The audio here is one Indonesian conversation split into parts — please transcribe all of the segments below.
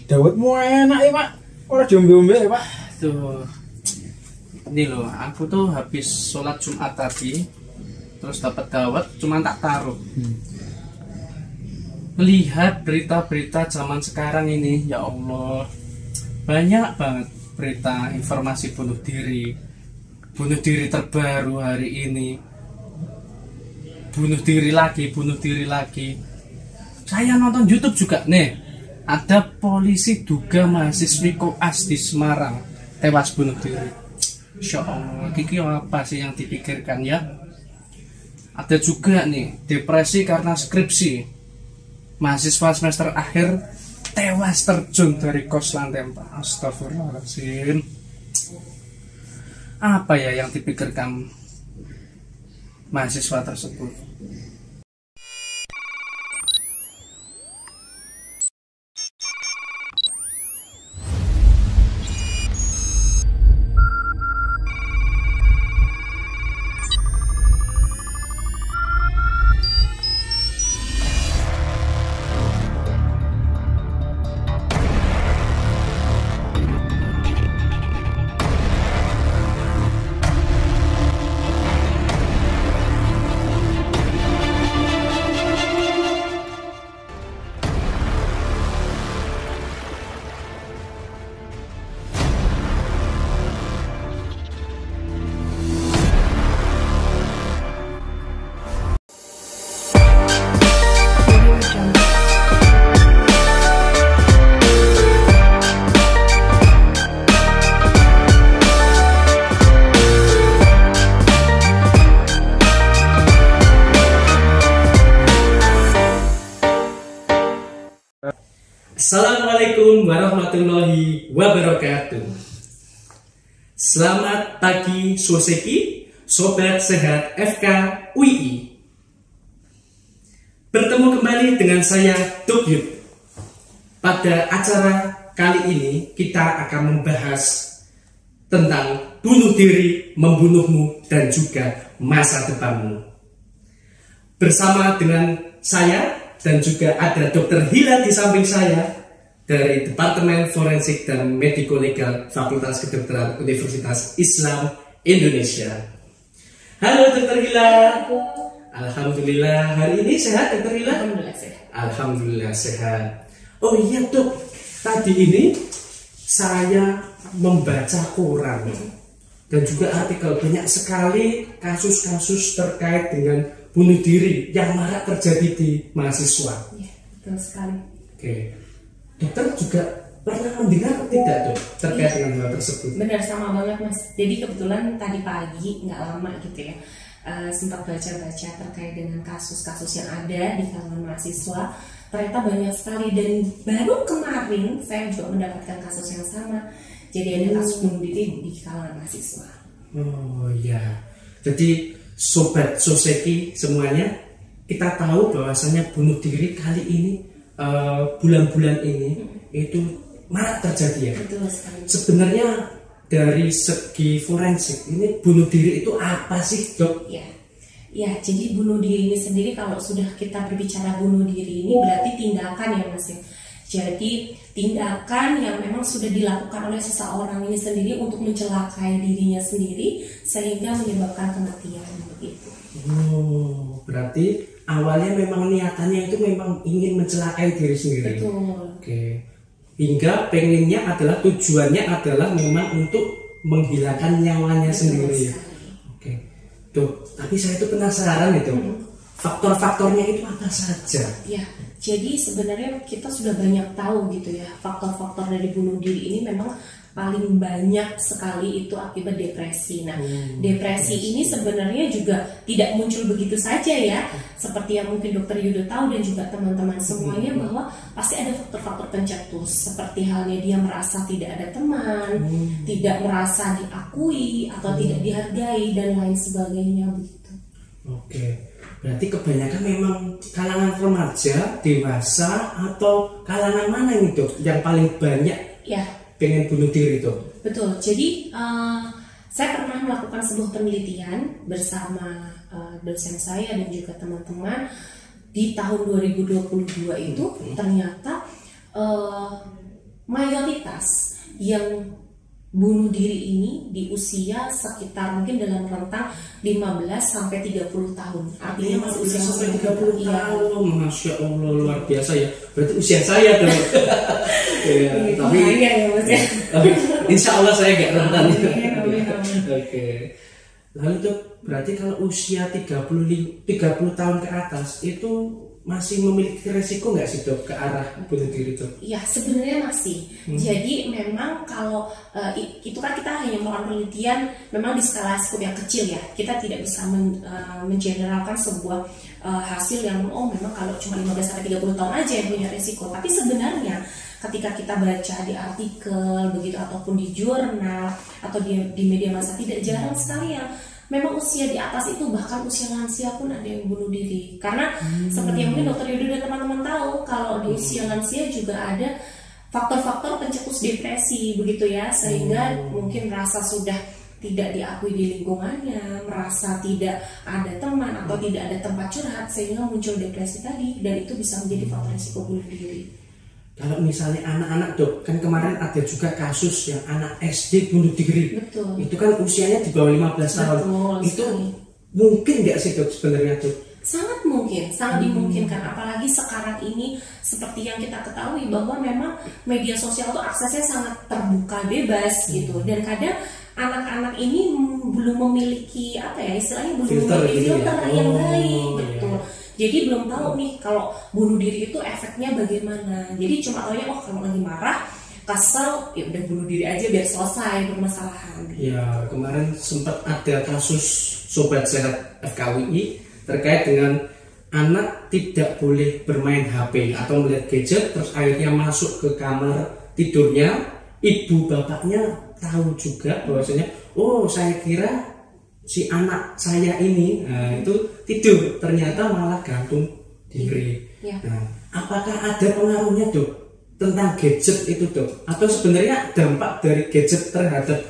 dawetmu enak ya Pak, ora diombe-ombe ya Pak. Tuh, ini loh, aku tuh habis sholat Jumat tadi, terus dapat dawet, cuman tak taruh. Melihat berita-berita zaman sekarang ini, ya Allah, banyak banget berita informasi bunuh diri terbaru hari ini, bunuh diri lagi. Saya nonton YouTube juga nih, ada polisi duga mahasiswi koas di Semarang tewas bunuh diri. Insya Allah, kiki apa sih yang dipikirkan ya? Ada juga nih depresi karena skripsi, mahasiswa semester akhir tewas terjun dari kos lantai 4. Astagfirullahaladzim. Apa ya yang dipikirkan mahasiswa tersebut? Assalamualaikum warahmatullahi wabarakatuh. Selamat pagi Soseki, Sobat Sehat FK UII. Bertemu kembali dengan saya Dok Yud. Pada acara kali ini kita akan membahas tentang bunuh diri, membunuhmu, dan juga masa depanmu. Bersama dengan saya dan juga ada Dr. Hila di samping saya dari Departemen Forensik dan Mediko Legal Fakultas Kedokteran Universitas Islam Indonesia. Halo Dr. Hila. Alhamdulillah, hari ini sehat Dr. Hila? Alhamdulillah sehat. Alhamdulillah sehat. Oh iya Dok, tadi ini saya membaca koran dan juga artikel, banyak sekali kasus-kasus terkait dengan bunuh diri yang marak terjadi di mahasiswa. Ya, betul sekali. Oke, dokter juga pernah mendengar tidak Dok terkait dengan hal tersebut? Benar, sama banget Mas. Jadi kebetulan tadi pagi nggak lama gitu ya, sempat baca-baca terkait dengan kasus-kasus yang ada di kalangan mahasiswa. Ternyata banyak sekali, dan baru kemarin saya juga mendapatkan kasus yang sama. Jadi ada kasus bunuh diri di kalangan mahasiswa. Oh iya, jadi Sobat Soseki semuanya, kita tahu bahwasanya bunuh diri kali ini, bulan-bulan ini itu marak terjadi ya. Betul sekali. Sebenarnya dari segi forensik ini bunuh diri itu apa sih Dok? Ya, jadi bunuh diri ini sendiri, kalau sudah kita berbicara bunuh diri ini berarti tindakan ya Mas ya. Jadi tindakan yang memang sudah dilakukan oleh seseorang ini sendiri untuk mencelakai dirinya sendiri sehingga menyebabkan kematian begitu. Oh, berarti awalnya memang niatannya itu memang ingin mencelakai diri sendiri. Betul. Oke. Hingga pengennya adalah, tujuannya adalah memang untuk menghilangkan nyawanya sendiri. Oke. Tuh, tapi saya itu penasaran itu. Faktor-faktornya itu apa saja? Ya, jadi sebenarnya kita sudah banyak tahu gitu ya, faktor-faktor dari bunuh diri ini memang paling banyak sekali itu akibat depresi. Nah, depresi ini sebenarnya juga tidak muncul begitu saja ya, seperti yang mungkin Dokter Yudo tahu dan juga teman-teman semuanya, bahwa pasti ada faktor-faktor pencetus, seperti halnya dia merasa tidak ada teman, tidak merasa diakui atau tidak dihargai dan lain sebagainya begitu. Oke. Berarti kebanyakan memang kalangan remaja, dewasa, atau kalangan mana ini Dok yang paling banyak pengen bunuh diri Dok? Betul, jadi saya pernah melakukan sebuah penelitian bersama dosen saya dan juga teman-teman di tahun 2022 itu. Ternyata mayoritas yang bunuh diri ini di usia sekitar mungkin dalam rentang 15 sampai 30 tahun. Artinya masih usia sampai 30 tahun. Masya Allah, luar biasa ya. Berarti usia saya dong. Ya, tapi ya Mas ya. Tapi insya Allah saya gak rentan. Amin. Oke. Lalu itu berarti kalau usia 30 tahun ke atas itu masih memiliki resiko nggak sih dok ke arah bunuh diri dok? Ya sebenarnya masih. Jadi memang kalau itu kan kita hanya melakukan penelitian memang di skala skop yang kecil ya. Kita tidak bisa mengeneralkan sebuah hasil yang memang kalau cuma 15 sampai 30 tahun aja yang punya resiko. Tapi sebenarnya ketika kita baca di artikel begitu ataupun di jurnal atau di media massa tidak jarang sekali yang memang usia di atas itu bahkan usia lansia pun ada yang bunuh diri karena seperti yang mungkin dokter Yudo dan teman-teman tahu kalau di usia lansia juga ada faktor-faktor pencetus depresi begitu ya sehingga mungkin merasa sudah tidak diakui di lingkungannya, merasa tidak ada teman atau tidak ada tempat curhat sehingga muncul depresi tadi dan itu bisa menjadi faktor risiko bunuh diri. Kalau misalnya anak-anak dok, kan kemarin ada juga kasus yang anak SD bunuh diri. Betul. Itu kan usianya di bawah 15 tahun. Itu mungkin nggak sih dok sebenarnya dok? Sangat mungkin, sangat dimungkinkan. Apalagi sekarang ini seperti yang kita ketahui bahwa memang media sosial itu aksesnya sangat terbuka, bebas gitu. Dan kadang anak-anak ini belum memiliki apa ya istilahnya belum memiliki filter yang baik, betul. Jadi belum tahu nih kalau bunuh diri itu efeknya bagaimana. Jadi cuma taunya kalau lagi marah, kesel, ya udah bunuh diri aja biar selesai permasalahan. Ya kemarin sempat ada kasus Sobat Sehat FKWI terkait dengan anak tidak boleh bermain HP atau melihat gadget, terus akhirnya masuk ke kamar tidurnya, ibu bapaknya tahu juga bahwasanya, oh saya kira si anak saya ini itu tidur, ternyata malah gantung diri. Ya. Nah, apakah ada pengaruhnya dok tentang gadget itu dok? Atau sebenarnya dampak dari gadget terhadap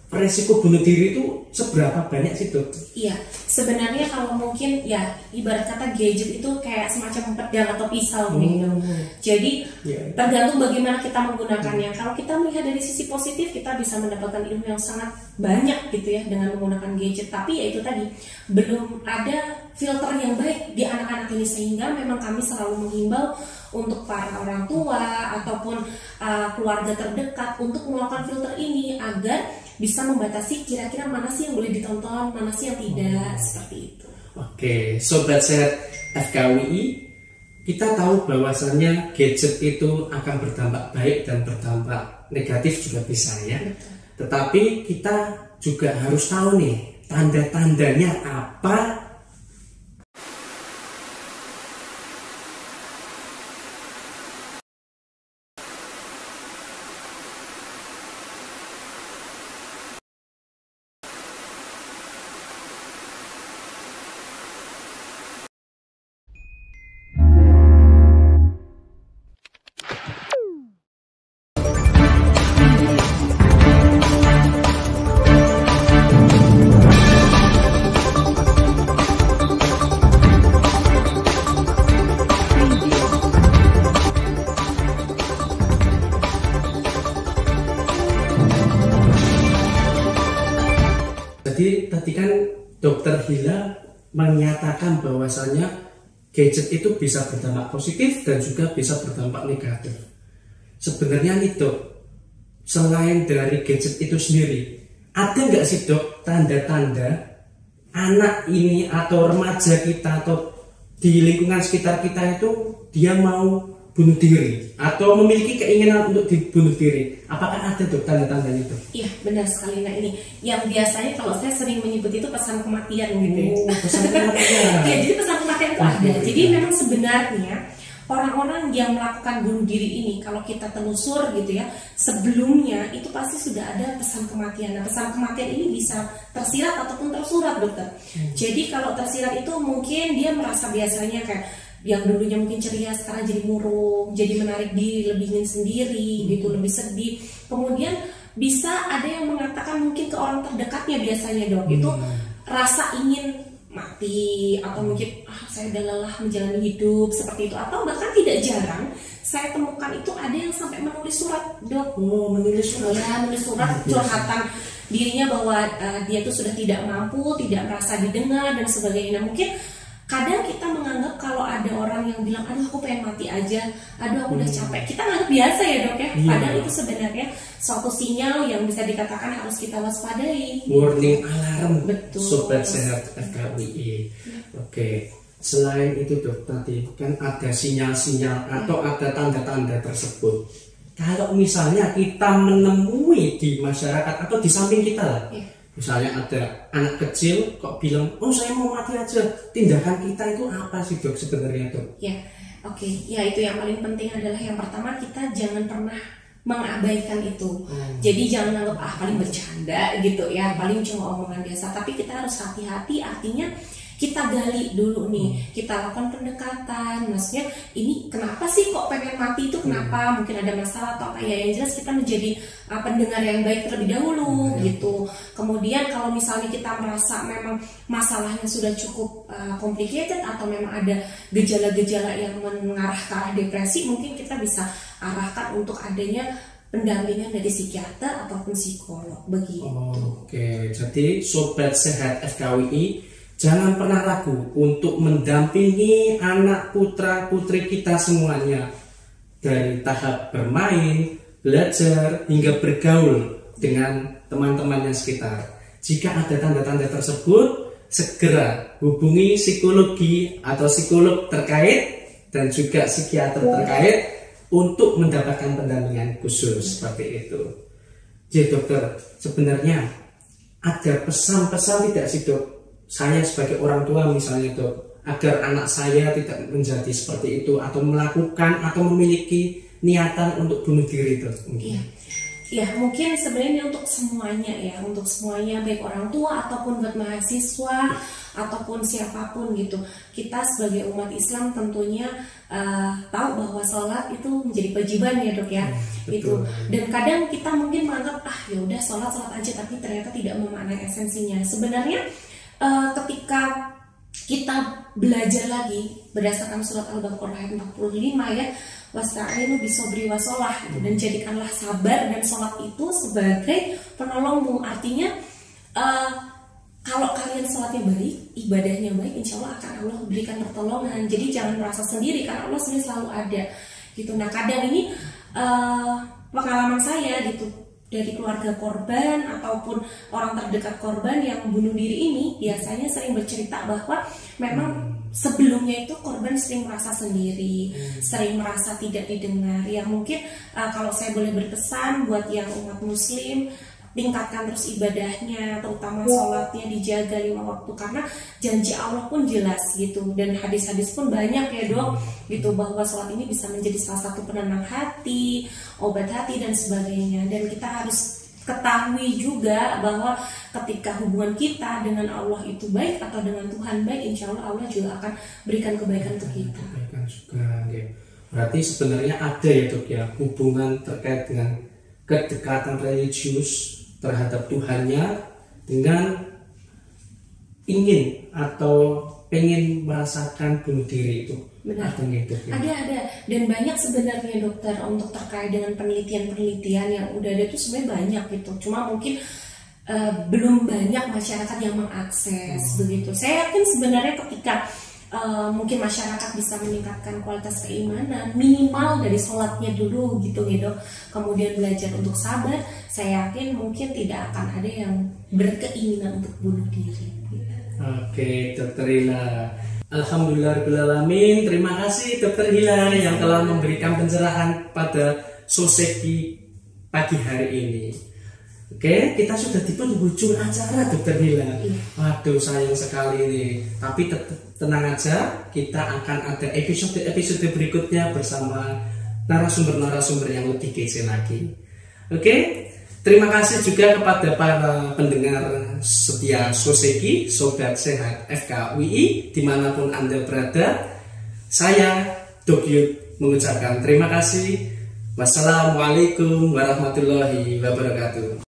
resiko bunuh diri itu seberapa banyak sih dok? Iya, sebenarnya kalau mungkin ya ibarat kata gadget itu kayak semacam pedang atau pisau gitu. Jadi tergantung bagaimana kita menggunakannya. Kalau kita melihat dari sisi positif kita bisa mendapatkan ilmu yang sangat banyak gitu ya dengan menggunakan gadget. Tapi ya itu tadi belum ada filter yang baik di anak-anak ini sehingga memang kami selalu menghimbau untuk para orang tua ataupun keluarga terdekat untuk melakukan filter ini agar bisa membatasi kira-kira mana sih yang boleh ditonton, mana sih yang tidak, seperti itu. Oke, Sobat Sehat FKWI, kita tahu bahwasannya gadget itu akan berdampak baik dan berdampak negatif juga bisa ya. Betul. Tetapi kita juga harus tahu nih tanda-tandanya apa. Jadi tadi kan Dokter Hila menyatakan bahwasanya gadget itu bisa berdampak positif dan juga bisa berdampak negatif. Sebenarnya nih dok, selain dari gadget itu sendiri, ada nggak sih dok tanda-tanda anak ini atau remaja kita atau di lingkungan sekitar kita itu dia mau bunuh diri atau memiliki keinginan untuk dibunuh diri? Apakah ada dok tanda-tandanya dok? Iya benar sekali. Nah ini yang biasanya kalau saya sering menyebut itu pesan kematian gitu ya. Pesan kematian. Ya jadi pesan kematian itu ada. Jadi memang sebenarnya orang-orang yang melakukan bunuh diri ini kalau kita telusur gitu ya sebelumnya itu pasti sudah ada pesan kematian. Nah pesan kematian ini bisa tersirat ataupun tersurat dokter. Jadi kalau tersirat itu mungkin dia merasa biasanya kayak yang dulunya mungkin ceria sekarang jadi murung, jadi menarik diri, lebih ingin sendiri gitu, lebih sedih. Kemudian bisa ada yang mengatakan mungkin ke orang terdekatnya biasanya dok itu rasa ingin mati, atau mungkin saya udah lelah menjalani hidup seperti itu, atau bahkan tidak jarang saya temukan itu ada yang sampai menulis surat, Dok. Menulis surat. Ya, menulis surat curhatan dirinya bahwa dia tuh sudah tidak mampu, tidak merasa didengar dan sebagainya. Nah, mungkin kadang kita menganggap kalau ada orang yang bilang, aduh aku pengen mati aja, aduh aku udah capek, kita nganggap biasa ya, Dok ya. Padahal itu sebenarnya suatu sinyal yang bisa dikatakan harus kita waspadai. Warning alarm. Betul. Sobat Sehat FKWI. Oke. Selain itu, Dok, tadi kan ada sinyal-sinyal atau ada tanda-tanda tersebut. Kalau misalnya kita menemui di masyarakat atau di samping kita lah, misalnya ada anak kecil kok bilang, oh saya mau mati aja, tindakan kita itu apa sih, Dok, sebenarnya, Dok? Ya, oke. Ya, itu yang paling penting adalah yang pertama, kita jangan pernah mengabaikan itu. Jadi jangan anggap paling bercanda gitu ya, paling cuma omongan biasa. Tapi kita harus hati-hati, artinya kita gali dulu nih, kita lakukan pendekatan. Maksudnya ini kenapa sih kok pengen mati itu, kenapa, mungkin ada masalah atau apa ya. Yang jelas kita menjadi pendengar yang baik terlebih dahulu gitu. Kemudian kalau misalnya kita merasa memang masalahnya sudah cukup complicated atau memang ada gejala-gejala yang mengarah ke arah depresi, mungkin kita bisa arahkan untuk adanya pendampingan dari psikiater ataupun psikolog begitu. Oke, jadi Sobat Sehat FKWI, jangan pernah ragu untuk mendampingi anak putra putri kita semuanya dari tahap bermain, belajar, hingga bergaul dengan teman-temannya sekitar. Jika ada tanda-tanda tersebut, segera hubungi psikologi atau psikolog terkait dan juga psikiater terkait untuk mendapatkan pendampingan khusus seperti itu. Jadi dokter, sebenarnya ada pesan-pesan tidak sih, Dok? Saya sebagai orang tua misalnya, Dok, agar anak saya tidak menjadi seperti itu atau melakukan atau memiliki niatan untuk bunuh diri, Dok. Ya, mungkin sebenarnya untuk semuanya ya, untuk semuanya, baik orang tua ataupun buat mahasiswa ataupun siapapun gitu. Kita sebagai umat Islam tentunya tahu bahwa sholat itu menjadi kewajiban ya, Dok ya. Itu. Dan kadang kita mungkin menganggap ya udah sholat aja, tapi ternyata tidak memaknai esensinya. Sebenarnya ketika kita belajar lagi berdasarkan surat Al-Baqarah ayat 45 ya, wasta'inu bisobri wasolah gitu, dan jadikanlah sabar dan sholat itu sebagai penolongmu. Artinya kalau kalian sholatnya baik, ibadahnya baik, insya Allah akan Allah berikan pertolongan. Jadi jangan merasa sendiri, karena Allah sendiri selalu ada gitu. Nah, kadang ini pengalaman saya gitu, dari keluarga korban ataupun orang terdekat korban yang bunuh diri ini biasanya sering bercerita bahwa memang sebelumnya itu korban sering merasa sendiri, sering merasa tidak didengar. Ya mungkin kalau saya boleh berpesan buat yang umat muslim, tingkatkan terus ibadahnya, terutama sholatnya dijaga 5 waktu, karena janji Allah pun jelas gitu, dan hadis-hadis pun banyak ya, Dok, gitu, bahwa sholat ini bisa menjadi salah satu penenang hati, obat hati dan sebagainya. Dan kita harus ketahui juga bahwa ketika hubungan kita dengan Allah itu baik atau dengan Tuhan baik, insya Allah Allah juga akan berikan kebaikan ke kita. Kebaikan juga, ya. Berarti sebenarnya ada ya, Dok ya, hubungan terkait dengan kedekatan religius terhadap Tuhannya dengan ingin atau pengen merasakan bunuh diri itu. Benar. Gitu, ya? Ada, dan banyak sebenarnya, dokter, untuk terkait dengan penelitian yang udah ada itu sebenarnya banyak gitu. Cuma mungkin belum banyak masyarakat yang mengakses begitu. Saya yakin sebenarnya ketika mungkin masyarakat bisa meningkatkan kualitas keimanan, minimal dari sholatnya dulu gitu ya, Dok, kemudian belajar untuk sabar, saya yakin mungkin tidak akan ada yang berkeinginan untuk bunuh diri. Oke, Dokter Hila, alhamdulillahirobbilalamin. Terima kasih Dokter Hila yang telah memberikan pencerahan pada Soseki pagi hari ini. Oke, kita sudah di penghujung acara, Dokter Hila. Waduh, sayang sekali nih. Tapi tenang aja, kita akan ada episode berikutnya bersama narasumber-narasumber yang lebih kece lagi. Oke, terima kasih juga kepada para pendengar setia Soseki, Sobat Sehat FKWI, dimanapun Anda berada. Saya Dok Yud mengucapkan terima kasih. Wassalamualaikum warahmatullahi wabarakatuh.